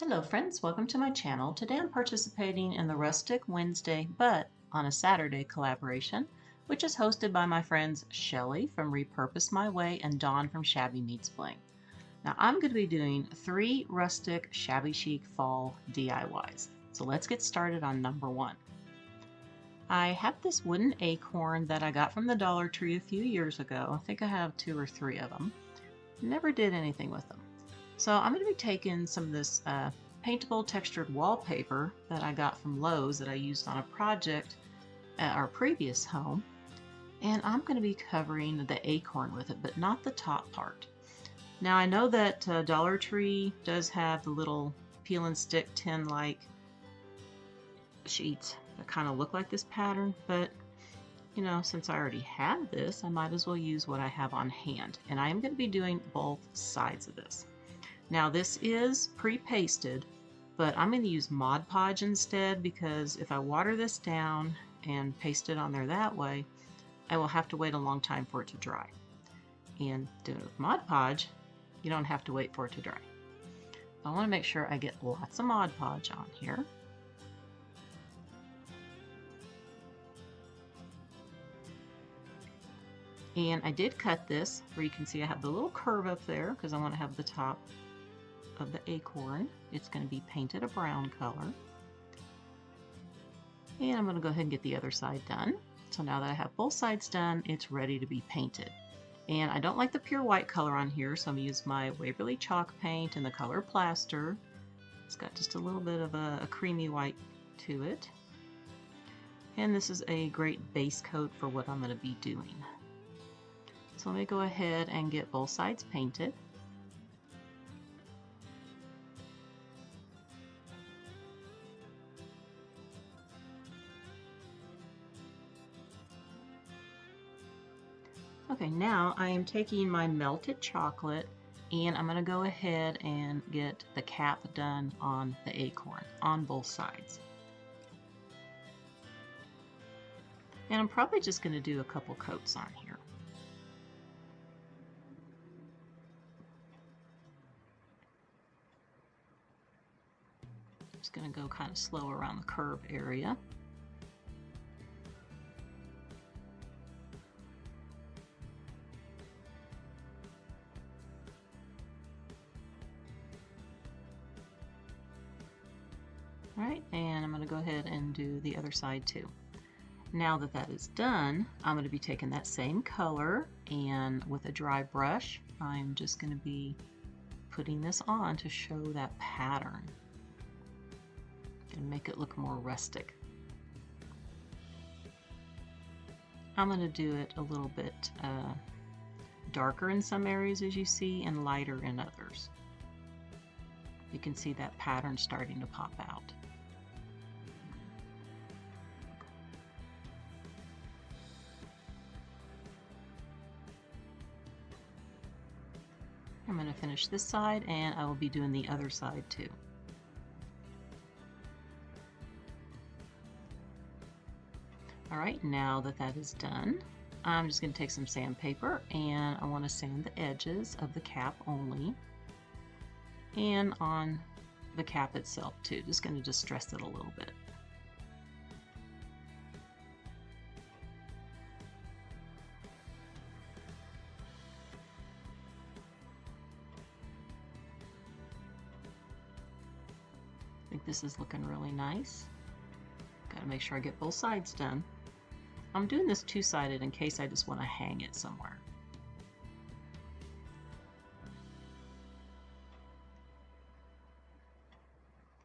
Hello friends, welcome to my channel. Today I'm participating in the Rustic Wednesday but on a Saturday collaboration, which is hosted by my friends Shelly from Repurpose My Way and Dawn from Shabby Meets Bling. Now I'm going to be doing 3 rustic shabby chic fall DIYs. So let's get started on number 1. I have this wooden acorn that I got from the Dollar Tree a few years ago. I think I have 2 or 3 of them. Never did anything with them. So I'm going to be taking some of this paintable textured wallpaper that I got from Lowe's that I used on a project at our previous home, and I'm going to be covering the acorn with it, but not the top part. Now I know that Dollar Tree does have the little peel and stick tin-like sheets that kind of look like this pattern, but you know, since I already have this, I might as well use what I have on hand, and I am going to be doing both sides of this. Now this is pre-pasted, but I'm going to use Mod Podge instead because if I water this down and paste it on there that way, I will have to wait a long time for it to dry. And doing it with Mod Podge, you don't have to wait for it to dry. I want to make sure I get lots of Mod Podge on here. And I did cut this where you can see I have the little curve up there because I want to have the top of the acorn. It's going to be painted a brown color. And I'm going to go ahead and get the other side done. So now that I have both sides done, it's ready to be painted. And I don't like the pure white color on here, so I'm going to use my Waverly chalk paint in the color Plaster. It's got just a little bit of a creamy white to it. And this is a great base coat for what I'm going to be doing. So let me go ahead and get both sides painted. Okay, now I am taking my melted chocolate and I'm going to go ahead and get the cap done on the acorn on both sides. And I'm probably just going to do a couple coats on here. Just going to go kind of slow around the curve area. Alright, and I'm going to go ahead and do the other side too. Now that that is done, I'm going to be taking that same color and with a dry brush, I'm just going to be putting this on to show that pattern and make it look more rustic. I'm going to do it a little bit darker in some areas as you see and lighter in others. You can see that pattern starting to pop out. I'm going to finish this side and I will be doing the other side too. Alright, now that that is done, I'm just going to take some sandpaper and I want to sand the edges of the cap only and on the cap itself too. Just going to distress it a little bit. I think this is looking really nice. Got to make sure I get both sides done. I'm doing this two-sided in case I just want to hang it somewhere.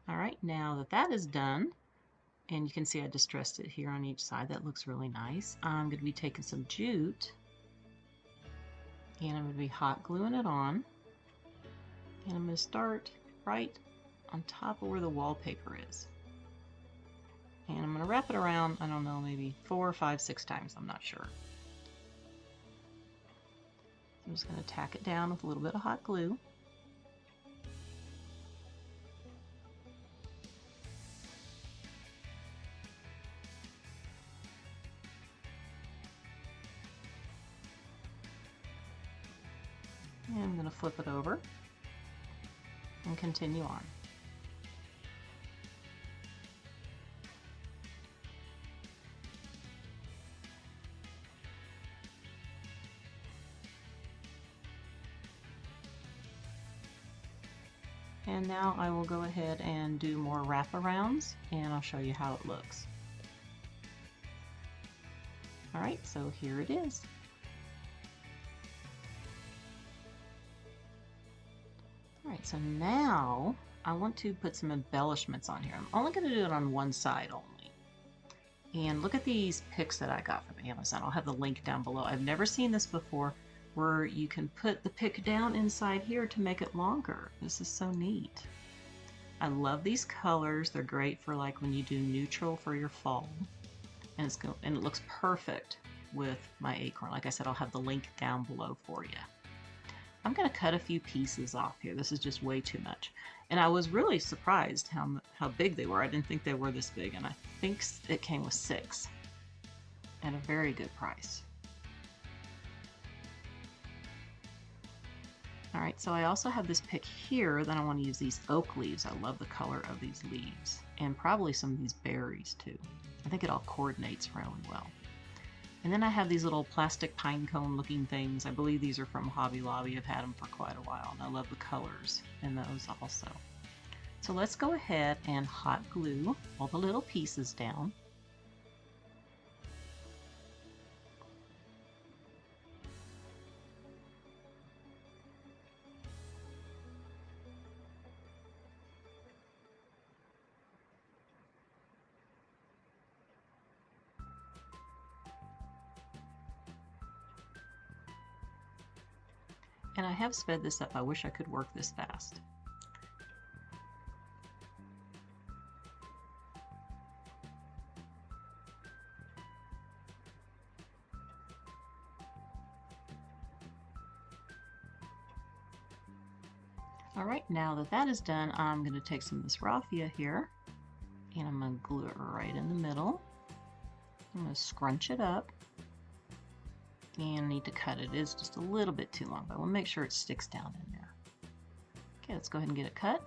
Alright, now that that is done, and you can see I distressed it here on each side, that looks really nice. I'm going to be taking some jute, and I'm going to be hot gluing it on, and I'm going to start right on top of where the wallpaper is. And I'm going to wrap it around, I don't know, maybe 4, 5, 6 times, I'm not sure. I'm just going to tack it down with a little bit of hot glue. And I'm going to flip it over and continue on. And now I will go ahead and do more wraparounds, and I'll show you how it looks. Alright, so here it is. Alright, so now I want to put some embellishments on here. I'm only going to do it on one side only. And look at these picks that I got from Amazon. I'll have the link down below. I've never seen this before, where you can put the pick down inside here to make it longer. This is so neat. I love these colors. They're great for like when you do neutral for your fall. And it looks perfect with my acorn. Like I said, I'll have the link down below for you. I'm going to cut a few pieces off here. This is just way too much. And I was really surprised how big they were. I didn't think they were this big, and I think it came with 6 at a very good price. Alright, so I also have this pick here that I want to use these oak leaves. I love the color of these leaves, and probably some of these berries too. I think it all coordinates really well. And then I have these little plastic pine cone looking things. I believe these are from Hobby Lobby. I've had them for quite a while, and I love the colors in those also. So let's go ahead and hot glue all the little pieces down. And I have sped this up. I wish I could work this fast. Alright, now that that is done, I'm going to take some of this raffia here, and I'm going to glue it right in the middle. I'm going to scrunch it up. And I need to cut it. It is just a little bit too long, but I want to make sure it sticks down in there. Okay, let's go ahead and get it cut.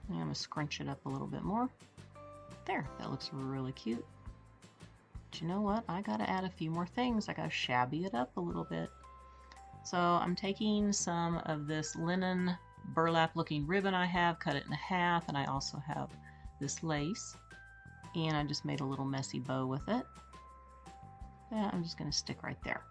And I'm going to scrunch it up a little bit more. There, that looks really cute. But you know what? I got to add a few more things. I got to shabby it up a little bit. So I'm taking some of this linen burlap looking ribbon I have, cut it in half, and I also have this lace. And I just made a little messy bow with it. That I'm just going to stick right there.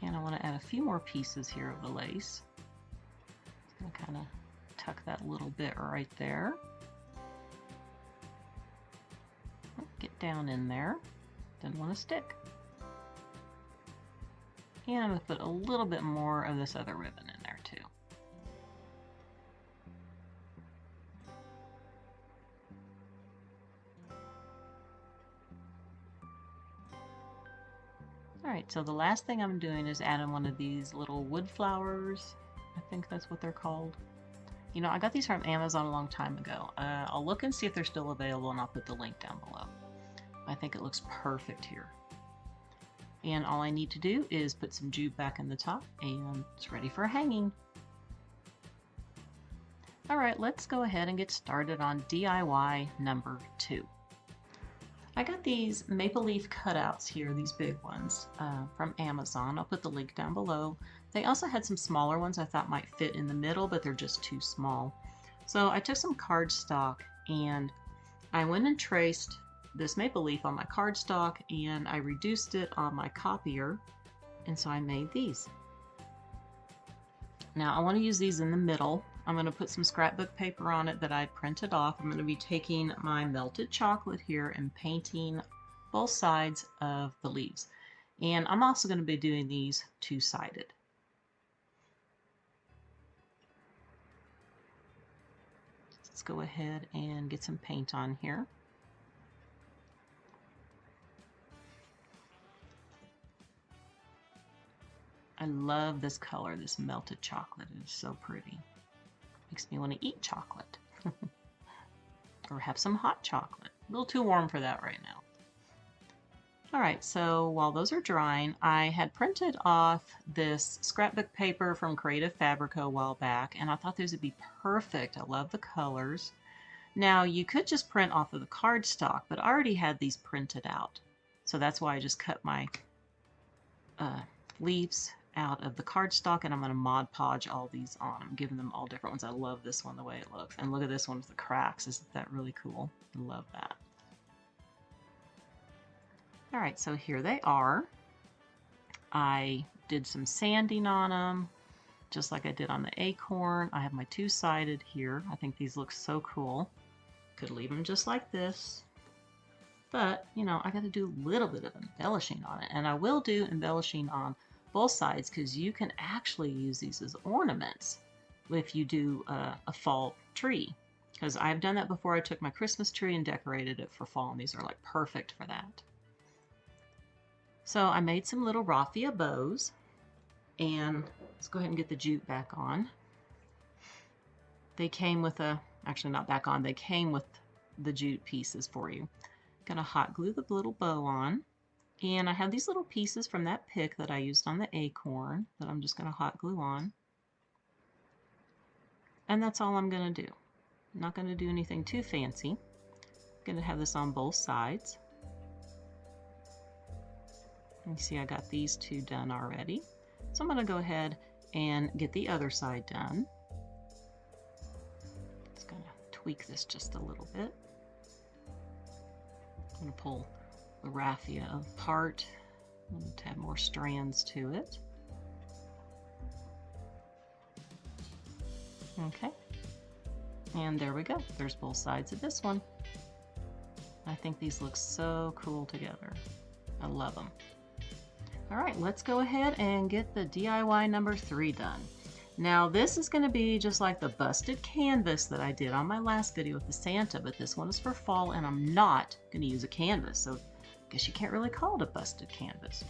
And I want to add a few more pieces here of the lace. Just going to kind of tuck that little bit right there. Get down in there. Didn't want to stick. And I'm going to put a little bit more of this other ribbon in there too. Alright, so the last thing I'm doing is adding one of these little wood flowers. I think that's what they're called. You know, I got these from Amazon a long time ago. I'll look and see if they're still available, and I'll put the link down below. I think it looks perfect here. And all I need to do is put some jute back in the top, and it's ready for hanging. Alright, let's go ahead and get started on DIY number 2. I got these maple leaf cutouts here, these big ones, from Amazon. I'll put the link down below. They also had some smaller ones I thought might fit in the middle, but they're just too small. So I took some cardstock and I went and traced this maple leaf on my cardstock, and I reduced it on my copier, and so I made these. Now I want to use these in the middle. I'm going to put some scrapbook paper on it that I printed off. I'm going to be taking my melted chocolate here and painting both sides of the leaves. And I'm also going to be doing these two-sided. Let's go ahead and get some paint on here. I love this color, this melted chocolate. It is so pretty. Makes me want to eat chocolate. Or have some hot chocolate. A little too warm for that right now. Alright, so while those are drying, I had printed off this scrapbook paper from Creative Fabrica a while back, and I thought these would be perfect. I love the colors. Now, you could just print off of the cardstock, but I already had these printed out. So that's why I just cut my leaves out of the cardstock, and I'm going to Mod Podge all these on. I'm giving them all different ones. I love this one, the way it looks. And look at this one with the cracks. Isn't that really cool? I love that. All right, so here they are. I did some sanding on them, just like I did on the acorn. I have my two-sided here. I think these look so cool. Could leave them just like this. But, you know, I got to do a little bit of embellishing on it. And I will do embellishing on both sides because you can actually use these as ornaments if you do a fall tree. Because I've done that before. I took my Christmas tree and decorated it for fall, and these are like perfect for that. So I made some little raffia bows, and let's go ahead and get the jute back on. They came with actually not back on, they came with the jute pieces for you. Gonna hot glue the little bow on, and I have these little pieces from that pick that I used on the acorn that I'm just gonna hot glue on. And that's all I'm gonna do. I'm not gonna do anything too fancy. I'm gonna have this on both sides. You see I got these two done already. So I'm going to go ahead and get the other side done. Just going to tweak this just a little bit. I'm going to pull the raffia apart. I'm going to add more strands to it. Okay. And there we go. There's both sides of this one. I think these look so cool together. I love them. All right, let's go ahead and get the DIY number 3 done. Now this is going to be just like the busted canvas that I did on my last video with the Santa, but this one is for fall and I'm not going to use a canvas, so I guess you can't really call it a busted canvas.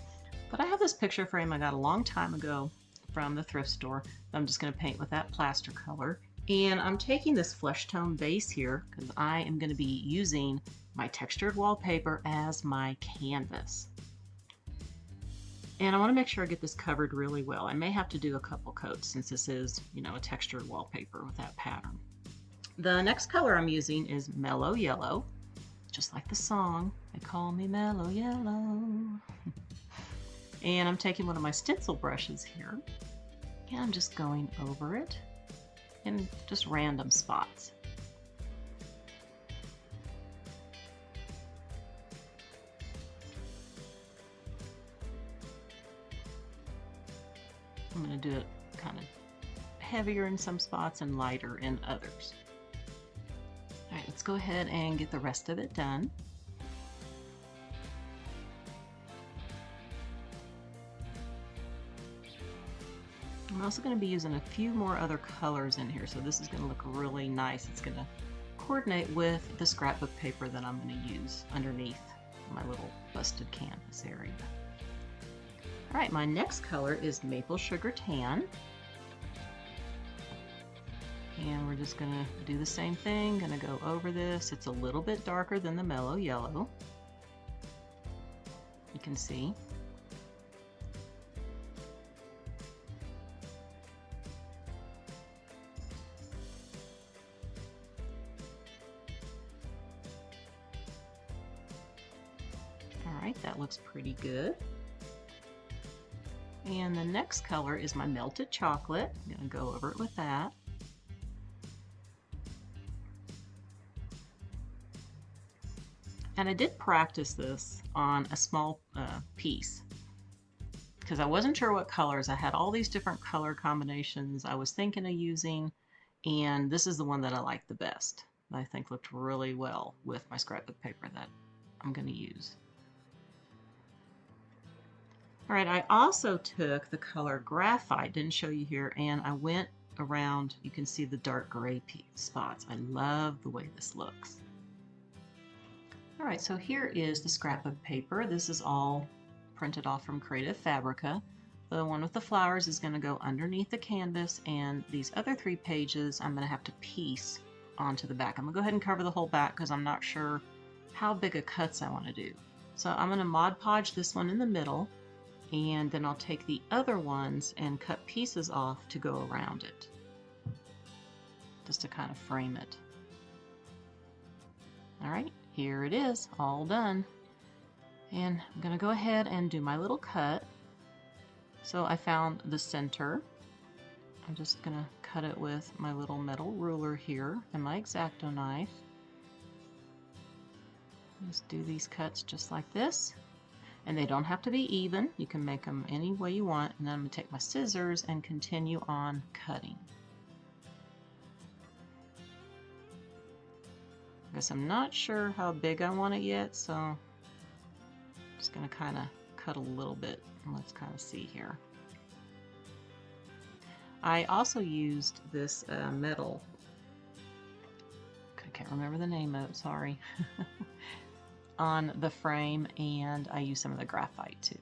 But I have this picture frame I got a long time ago from the thrift store that I'm just going to paint with that plaster color. And I'm taking this flesh tone base here because I am going to be using my textured wallpaper as my canvas. And I want to make sure I get this covered really well. I may have to do a couple coats since this is, you know, a textured wallpaper with that pattern. The next color I'm using is Mellow Yellow, just like the song. They call me Mellow Yellow. And I'm taking one of my stencil brushes here, and I'm just going over it in just random spots. I'm going to do it kind of heavier in some spots and lighter in others. All right, let's go ahead and get the rest of it done. I'm also going to be using a few more other colors in here, so this is going to look really nice. It's going to coordinate with the scrapbook paper that I'm going to use underneath my little busted canvas area. All right, my next color is Maple Sugar Tan. And we're just gonna do the same thing, gonna go over this. It's a little bit darker than the Mellow Yellow. You can see. All right, that looks pretty good. And the next color is my Melted Chocolate. I'm going to go over it with that. And I did practice this on a small piece because I wasn't sure what colors. I had all these different color combinations I was thinking of using, and this is the one that I like the best. I think looked really well with my scrapbook paper that I'm going to use. All right, I also took the color Graphite, didn't show you here, and I went around, you can see the dark gray spots. I love the way this looks. All right, so here is the scrapbook paper. This is all printed off from Creative Fabrica. The one with the flowers is going to go underneath the canvas, and these other 3 pages I'm going to have to piece onto the back. I'm going to go ahead and cover the whole back because I'm not sure how big a cuts I want to do. So I'm going to Mod Podge this one in the middle, and then I'll take the other ones and cut pieces off to go around it, just to kind of frame it. All right, here it is, all done. And I'm going to go ahead and do my little cut. So I found the center. I'm just going to cut it with my little metal ruler here and my X-Acto knife. Just do these cuts just like this. And they don't have to be even. You can make them any way you want. And then I'm going to take my scissors and continue on cutting. I guess I'm not sure how big I want it yet, so I'm just going to kind of cut a little bit. And let's kind of see here. I also used this metal, I can't remember the name of it, sorry, on the frame, and I used some of the graphite too.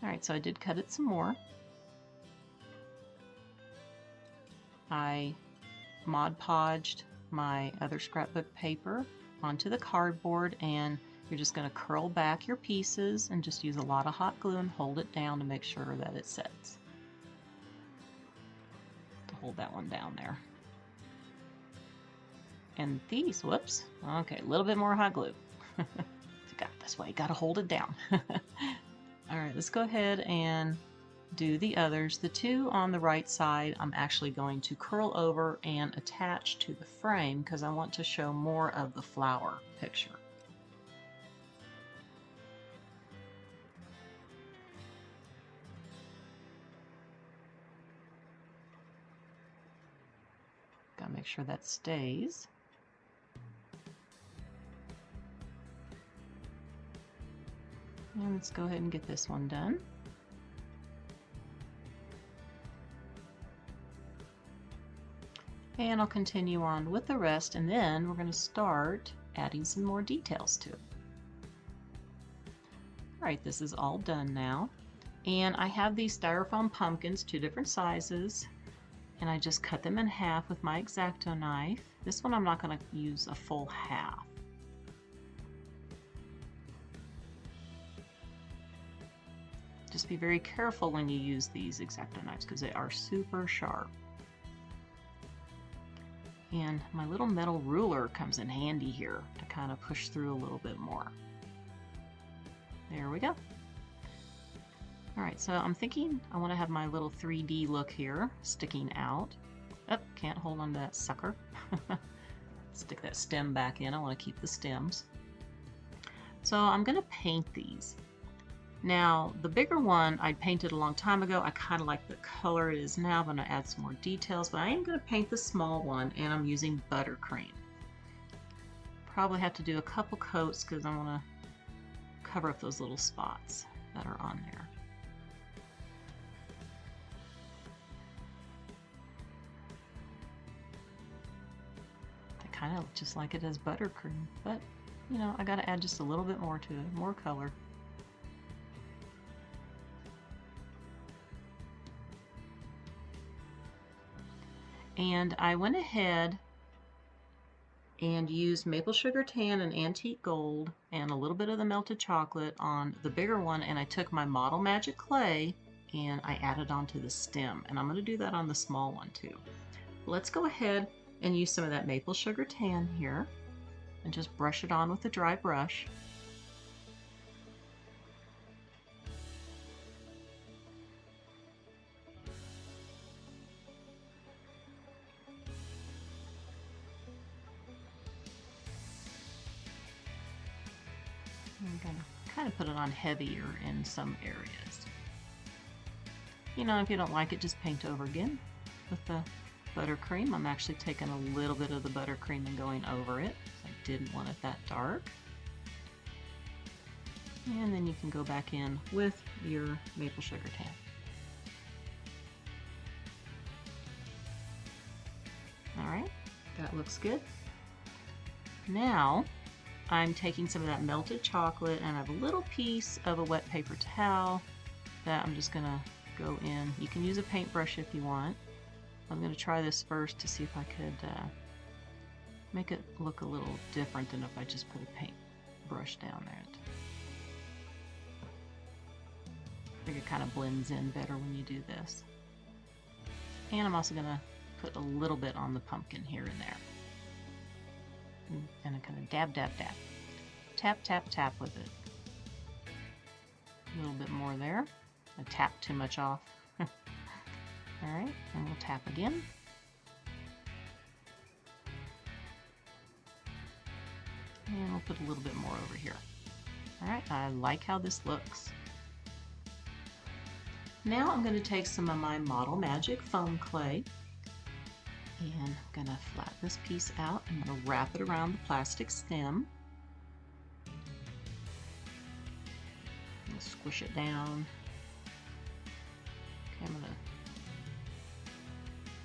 Alright, so I did cut it some more. I Mod Podged my other scrapbook paper onto the cardboard, and you're just going to curl back your pieces and just use a lot of hot glue and hold it down to make sure that it sets. To hold that one down there. And these, whoops, okay, a little bit more hot glue. Got this way, got to hold it down. Alright, let's go ahead and do the others. The two on the right side I'm actually going to curl over and attach to the frame because I want to show more of the flower picture. Gotta make sure that stays. And let's go ahead and get this one done. And I'll continue on with the rest, and then we're going to start adding some more details to it. Alright, this is all done now. And I have these styrofoam pumpkins, 2 different sizes, and I just cut them in half with my X-Acto knife. This one I'm not going to use a full half. Just be very careful when you use these X-Acto knives because they are super sharp. And my little metal ruler comes in handy here to kind of push through a little bit more. There we go. Alright, so I'm thinking I want to have my little 3D look here sticking out. Oh, can't hold on to that sucker. Stick that stem back in. I want to keep the stems. So I'm going to paint these. Now, the bigger one I painted a long time ago. I kind of like the color it is now. I'm going to add some more details, but I am going to paint the small one, and I'm using buttercream. Probably have to do a couple coats because I want to cover up those little spots that are on there. I kind of just like it as buttercream, but you know, I got to add just a little bit more to it, more color. And I went ahead and used maple sugar tan and antique gold and a little bit of the melted chocolate on the bigger one, and I took my Model Magic clay and I added onto the stem, and I'm going to do that on the small one too. Let's go ahead and use some of that maple sugar tan here and just brush it on with a dry brush. I'm going to kind of put it on heavier in some areas. You know, if you don't like it, just paint over again with the buttercream. I'm actually taking a little bit of the buttercream and going over it. I didn't want it that dark. And then you can go back in with your maple sugar tan. Alright, that looks good. Now, I'm taking some of that melted chocolate, and I have a little piece of a wet paper towel that I'm just going to go in. You can use a paintbrush if you want. I'm going to try this first to see if I could make it look a little different than if I just put a paintbrush down there. I think it kind of blends in better when you do this. And I'm also going to put a little bit on the pumpkin here and there. And I kind of dab, dab, dab. tap, tap, tap with it. A little bit more there. I tapped too much off. Alright, and we'll tap again. And we'll put a little bit more over here. Alright, I like how this looks. Now I'm going to take some of my Model Magic foam clay and I'm going to flatten this piece out. I'm going to wrap it around the plastic stem. Squish it down. Okay, I'm going to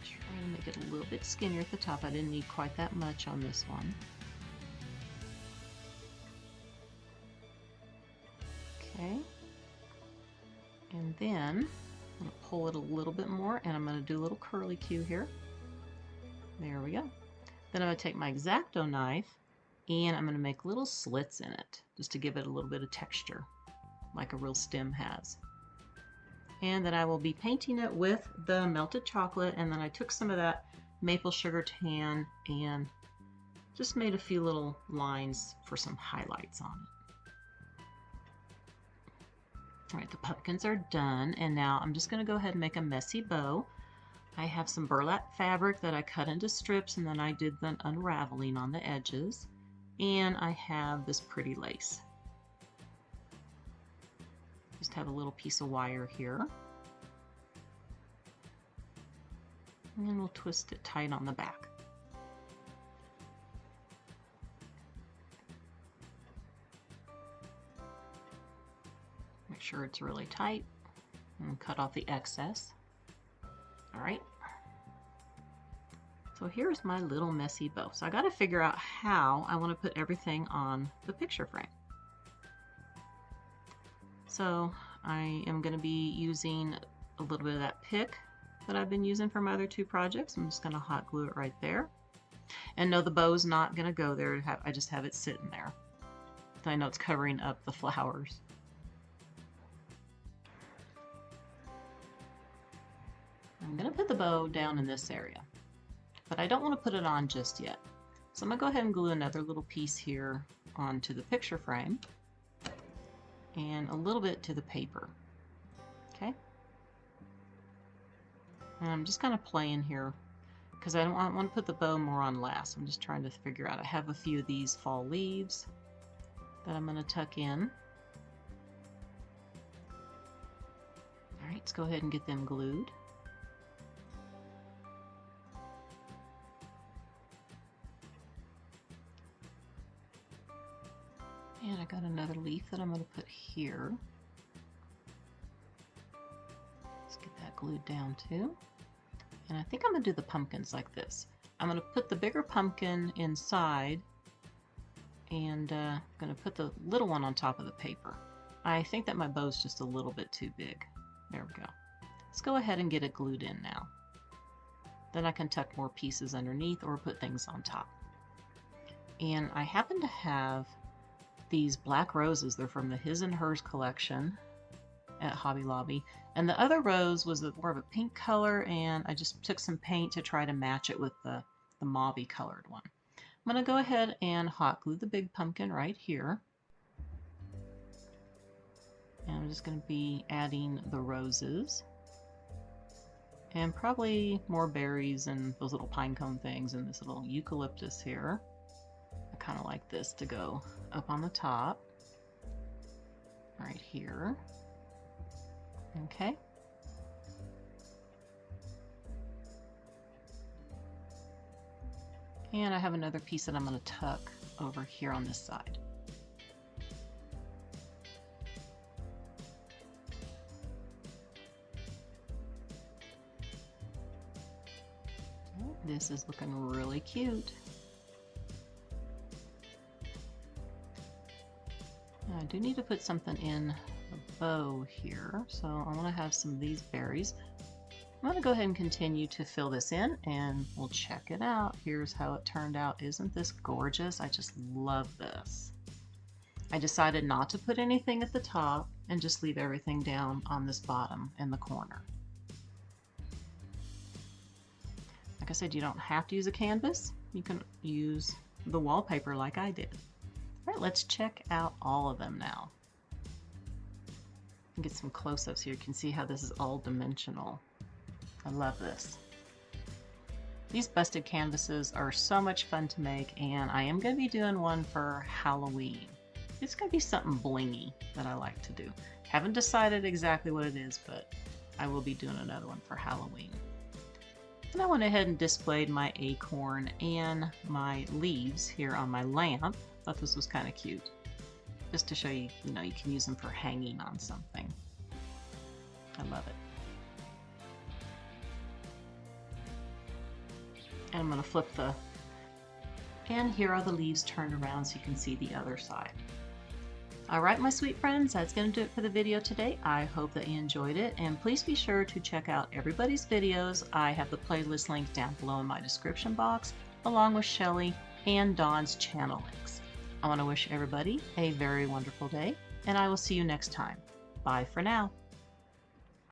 try to make it a little bit skinnier at the top. I didn't need quite that much on this one. Okay. And then I'm going to pull it a little bit more and I'm going to do a little curly Q here. There we go. Then I'm going to take my X-Acto knife and I'm going to make little slits in it just to give it a little bit of texture like a real stem has. And then I will be painting it with the melted chocolate, and then I took some of that maple sugar tan and just made a few little lines for some highlights on it. Alright, the pumpkins are done, and now I'm just going to go ahead and make a messy bow. I have some burlap fabric that I cut into strips and then I did the unraveling on the edges, and I have this pretty lace. Just have a little piece of wire here. And then we'll twist it tight on the back. Make sure it's really tight and cut off the excess. Alright. So here's my little messy bow. So I got to figure out how I want to put everything on the picture frame. So I am going to be using a little bit of that pick that I've been using for my other two projects. I'm just going to hot glue it right there. And no, the bow's not going to go there. I just have it sitting there. So I know it's covering up the flowers. I'm going to put the bow down in this area, but I don't want to put it on just yet. So I'm going to go ahead and glue another little piece here onto the picture frame, and a little bit to the paper. Okay. And I'm just kind of playing here because I don't want to put the bow more on last. I'm just trying to figure out. I have a few of these fall leaves that I'm going to tuck in. Alright, let's go ahead and get them glued. And I got another leaf that I'm going to put here. Let's get that glued down too. And I think I'm going to do the pumpkins like this. I'm going to put the bigger pumpkin inside and I'm going to put the little one on top of the paper. I think that my bow's just a little bit too big. There we go. Let's go ahead and get it glued in now. Then I can tuck more pieces underneath or put things on top. And I happen to have these black roses. They're from the His and Hers collection at Hobby Lobby. And the other rose was more of a pink color, and I just took some paint to try to match it with the mauve-y colored one. I'm going to go ahead and hot glue the big pumpkin right here. And I'm just going to be adding the roses. And probably more berries and those little pine cone things and this little eucalyptus here. I kind of like this to go up on the top, right here. Okay. And I have another piece that I'm going to tuck over here on this side. This is looking really cute. I do need to put something in the bow here, so I want to have some of these berries. I'm going to go ahead and continue to fill this in and we'll check it out. Here's how it turned out. Isn't this gorgeous? I just love this. I decided not to put anything at the top and just leave everything down on this bottom in the corner. Like I said, you don't have to use a canvas. You can use the wallpaper like I did. All All right, let's check out all of them now. Get some close-ups here. You can see how this is all dimensional. I love this. These busted canvases are so much fun to make, and I am going to be doing one for Halloween. It's going to be something blingy that I like to do. Haven't decided exactly what it is, but I will be doing another one for Halloween. And I went ahead and displayed my acorn and my leaves here on my lamp. Thought this was kind of cute. Just to show you, you can use them for hanging on something. I love it. And I'm going to flip and here are the leaves turned around so you can see the other side. Alright, my sweet friends, that's going to do it for the video today. I hope that you enjoyed it, and please be sure to check out everybody's videos. I have the playlist link down below in my description box, along with Shelly and Dawn's channel links. I want to wish everybody a very wonderful day, and I will see you next time. Bye for now.